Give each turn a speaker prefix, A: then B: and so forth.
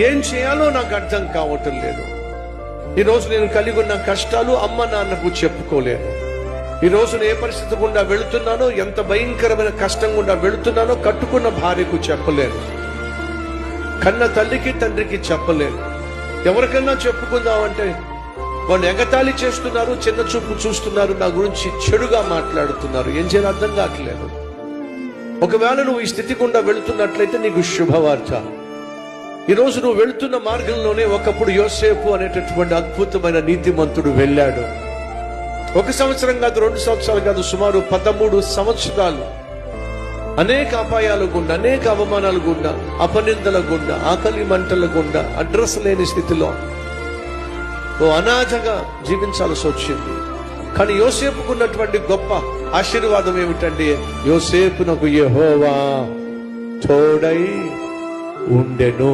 A: ఏం చేయాలో నాకు అర్థం కావటం లేదు. ఈరోజు నేను కలిగి ఉన్న కష్టాలు అమ్మ నాన్నకు చెప్పుకోలేను. ఈరోజు నేను ఏ పరిస్థితి గుండా వెళుతున్నానో, ఎంత భయంకరమైన కష్టం గుండా వెళుతున్నానో కట్టుకున్న భార్యకు చెప్పలేను, కన్న తల్లికి తండ్రికి చెప్పలేను. ఎవరికన్నా చెప్పుకుందామంటే వాళ్ళు ఎగతాళి చేస్తున్నారు, చిన్న చూపు చూస్తున్నారు, నా గురించి చెడుగా మాట్లాడుతున్నారు. ఏం చేయాలో అర్థం కావట్లేదు. ఒకవేళ నువ్వు ఈ స్థితి గుండా వెళుతున్నట్లయితే నీకు శుభవార్త. ఈరోజు నువ్వు వెళుతున్న మార్గంలోనే ఒకప్పుడు యోసేపు అనేటటువంటి అద్భుతమైన నీతిమంతుడు వెళ్ళాడు. 1 సంవత్సరం కాదు, 2 సంవత్సరాలు కాదు, సుమారు 13 సంవత్సరాలు అనేక అపాయాల గుండా, అనేక అవమానాల గుండా, అపనిందల గుండా, ఆకలి మంటల గుండా, అడ్రస్ లేని స్థితిలో ఓ అనాథగా జీవించాల్సి వచ్చింది. కానీ యోసేపుకు ఉన్నటువంటి గొప్ప ఆశీర్వాదం ఏమిటంటే, యోసేపునకు యెహోవా తోడై ఉండెను.